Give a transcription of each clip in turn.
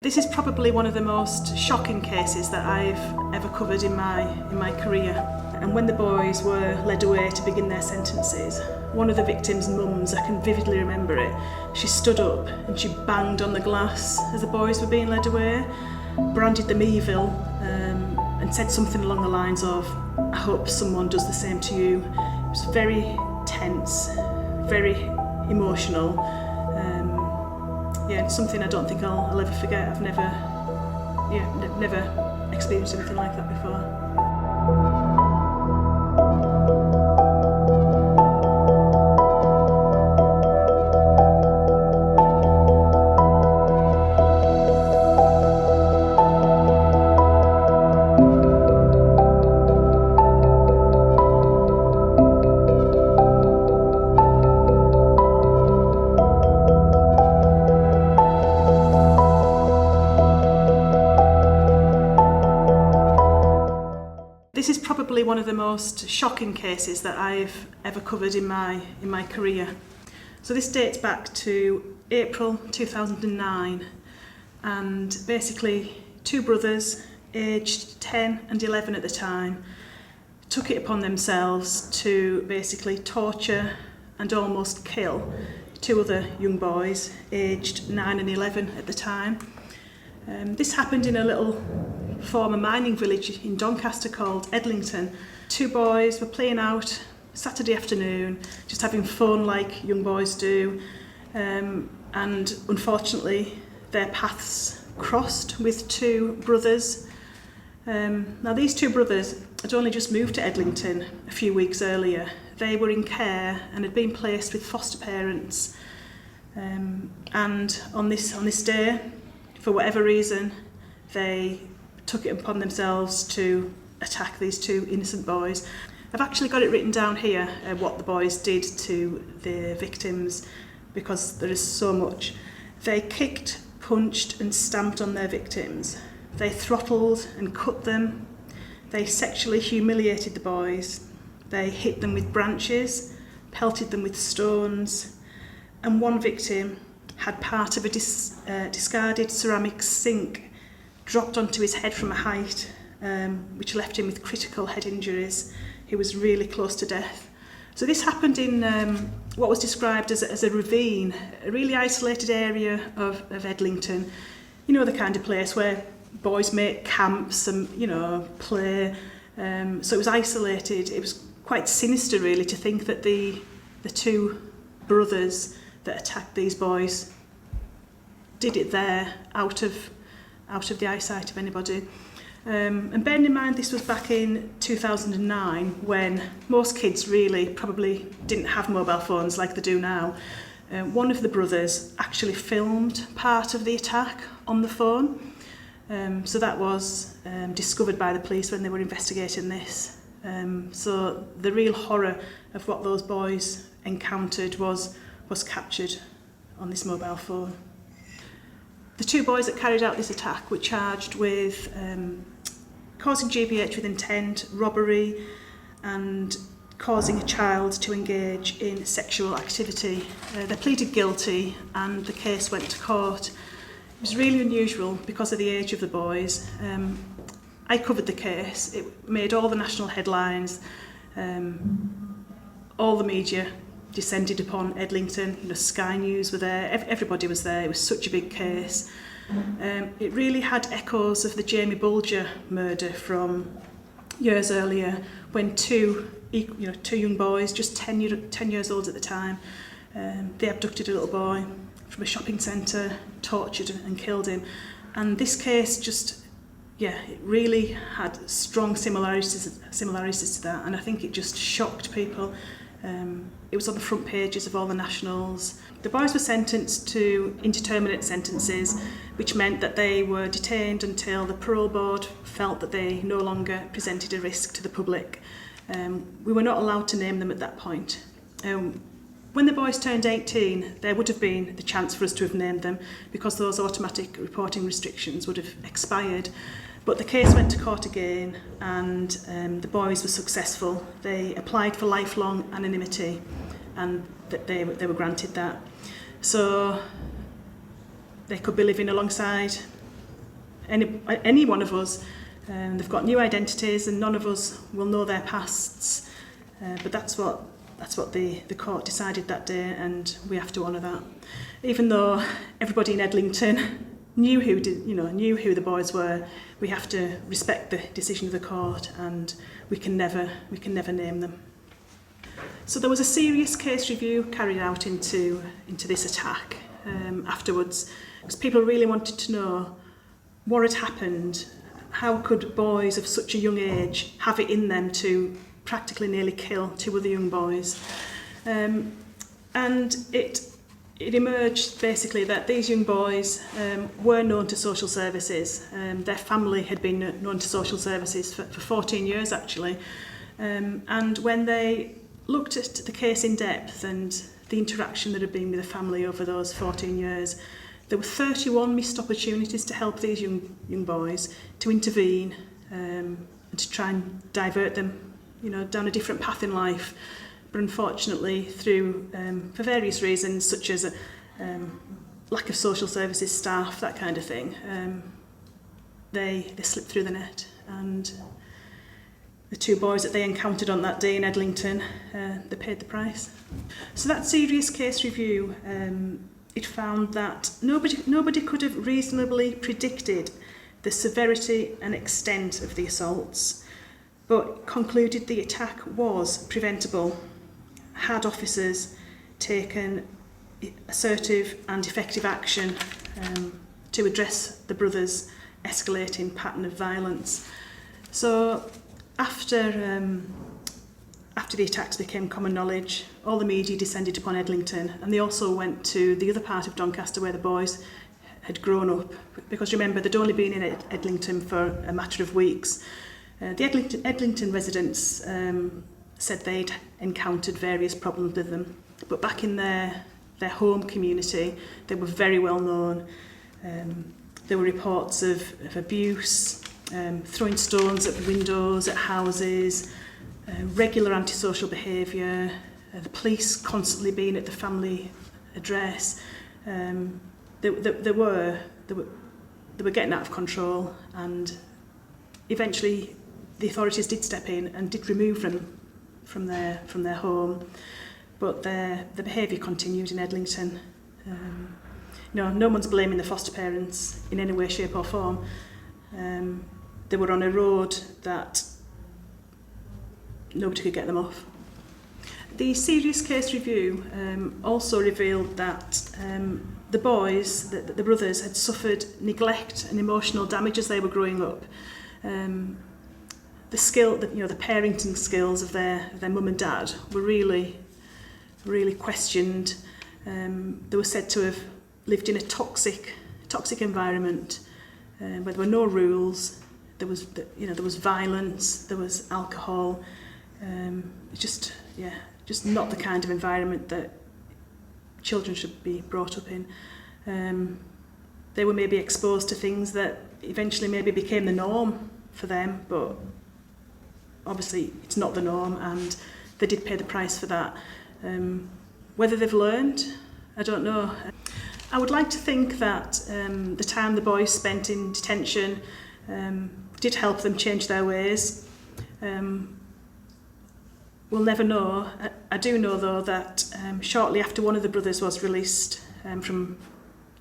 This is probably one of the most shocking cases that I've ever covered in my career. And when the boys were led away to begin their sentences, one of the victims' mums, I can vividly remember it, she stood up and she banged on the glass as the boys were being led away, branded them evil, and said something along the lines of, "I hope someone does the same to you." It was very tense, very emotional. It's something I don't think I'll ever forget. I've never experienced anything like that before. This is probably one of the most shocking cases that I've ever covered in my career. So this dates back to April 2009, and basically two brothers aged 10 and 11 at the time took it upon themselves to basically torture and almost kill two other young boys aged 9 and 11 at the time. This happened in a little former mining village in Doncaster called Edlington. Two boys were playing out Saturday afternoon, just having fun like young boys do, and unfortunately their paths crossed with two brothers. Now these two brothers had only just moved to Edlington a few weeks earlier. They were in care and had been placed with foster parents, and on this day, for whatever reason, they took it upon themselves to attack these two innocent boys. I've actually got it written down here, what the boys did to the victims, because there is so much. They kicked, punched and stamped on their victims. They throttled and cut them. They sexually humiliated the boys. They hit them with branches, pelted them with stones, and one victim had part of a discarded ceramic sink dropped onto his head from a height, which left him with critical head injuries. He was really close to death. So this happened in what was described as a ravine, a really isolated area of Edlington. You know, the kind of place where boys make camps and, play. So it was isolated. It was quite sinister, really, to think that the two brothers that attacked these boys did it there, out of the eyesight of anybody. And bearing in mind this was back in 2009, when most kids really probably didn't have mobile phones like they do now. One of the brothers actually filmed part of the attack on the phone. So that was discovered by the police when they were investigating this. So the real horror of what those boys encountered was captured on this mobile phone. The two boys that carried out this attack were charged with causing GBH with intent, robbery, and causing a child to engage in sexual activity. They pleaded guilty and the case went to court. It was really unusual because of the age of the boys. I covered the case. It made all the national headlines. All the media descended upon Edlington. Sky News were there, everybody was there. It was such a big case. It really had echoes of the Jamie Bulger murder from years earlier, when two young boys, just 10 years old at the time, they abducted a little boy from a shopping centre, tortured and killed him. And this case it really had strong similarities to that, and I think it just shocked people. It was on the front pages of all the nationals. The boys were sentenced to indeterminate sentences, which meant that they were detained until the parole board felt that they no longer presented a risk to the public. We were not allowed to name them at that point. When the boys turned 18, there would have been the chance for us to have named them, because those automatic reporting restrictions would have expired. But the case went to court again, and the boys were successful. They applied for lifelong anonymity, and they were granted that. So they could be living alongside any one of us. They've got new identities and none of us will know their pasts. But that's what the court decided that day, and we have to honour that. Even though everybody in Edlington knew who the boys were, we have to respect the decision of the court, and we can never name them. So there was a serious case review carried out into this attack afterwards, because people really wanted to know what had happened. How could boys of such a young age have it in them to practically nearly kill two other young boys? And it emerged basically that these young boys were known to social services. Their family had been known to social services for 14 years actually. And when they looked at the case in depth and the interaction that had been with the family over those 14 years, there were 31 missed opportunities to help these young boys, to intervene and to try and divert them, down a different path in life. But unfortunately, through for various reasons, such as lack of social services staff, that kind of thing, they slipped through the net. And the two boys that they encountered on that day in Edlington, they paid the price. So that serious case review, it found that nobody could have reasonably predicted the severity and extent of the assaults, but concluded the attack was preventable had officers taken assertive and effective action to address the brothers' escalating pattern of violence. So after the attacks became common knowledge, all the media descended upon Edlington, and they also went to the other part of Doncaster where the boys had grown up, because remember, they'd only been in Edlington for a matter of weeks. The Edlington residents said they'd encountered various problems with them, but back in their home community, they were very well known. There were reports of abuse, throwing stones at windows, at houses, regular antisocial behaviour, the police constantly being at the family address. They were getting out of control, and eventually the authorities did step in and did remove them from their home, but the behaviour continued in Edlington. No one's blaming the foster parents in any way, shape or form. They were on a road that nobody could get them off. The serious case review also revealed that the boys, the brothers, had suffered neglect and emotional damage as they were growing up. The parenting skills of their mum and dad were really questioned. They were said to have lived in a toxic environment where there were no rules. There was violence. There was alcohol. Just not the kind of environment that children should be brought up in. They were maybe exposed to things that eventually maybe became the norm for them, but obviously it's not the norm, and they did pay the price for that. Whether they've learned, I don't know. I would like to think that the time the boys spent in detention did help them change their ways. We'll never know. I do know though that shortly after one of the brothers was released from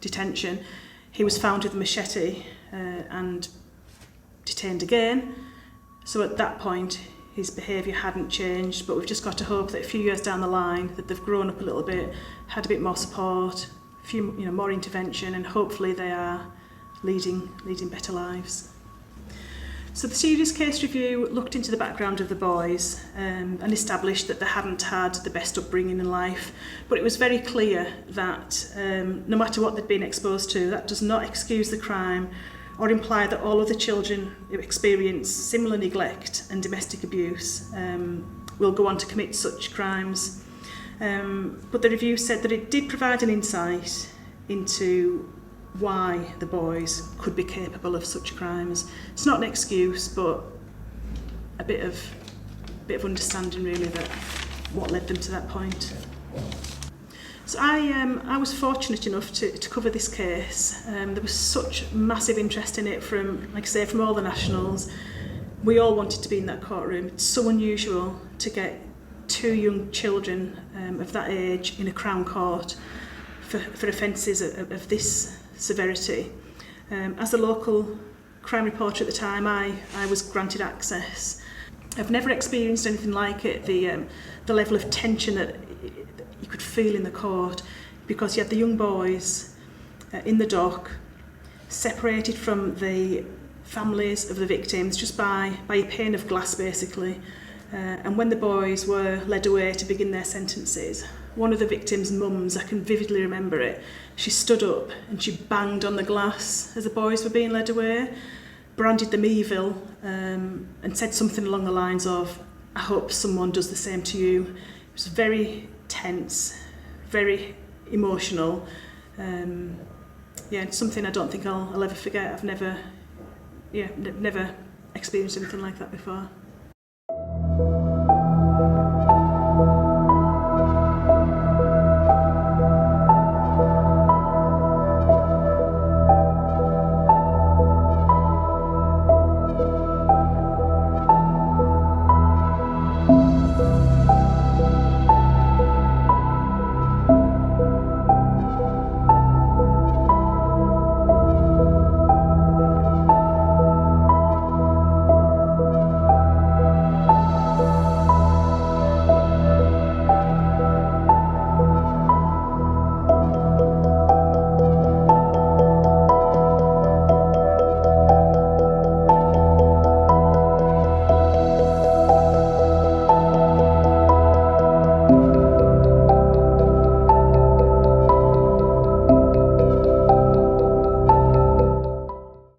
detention, he was found with a machete and detained again. So at that point his behaviour hadn't changed, but we've just got to hope that a few years down the line that they've grown up a little bit, had a bit more support, a few more intervention, and hopefully they are leading better lives. So the serious case review looked into the background of the boys and established that they hadn't had the best upbringing in life, but it was very clear that no matter what they'd been exposed to, that does not excuse the crime or imply that all other children who experience similar neglect and domestic abuse will go on to commit such crimes. But the review said that it did provide an insight into why the boys could be capable of such crimes. It's not an excuse, but a bit of understanding really that what led them to that point. So I was fortunate enough to cover this case. There was such massive interest in it from, like I say, from all the nationals. We all wanted to be in that courtroom. It's so unusual to get two young children of that age in a Crown Court for offences of this severity. As a local crime reporter at the time, I was granted access. I've never experienced anything like it, the level of tension that you could feel in the court, because you had the young boys in the dock, separated from the families of the victims just by a pane of glass basically. And when the boys were led away to begin their sentences, one of the victims' mums, I can vividly remember it, she stood up and she banged on the glass as the boys were being led away, branded them evil, and said something along the lines of, "I hope someone does the same to you." It was very tense, very emotional. It's something I don't think I'll ever forget. I've never experienced anything like that before.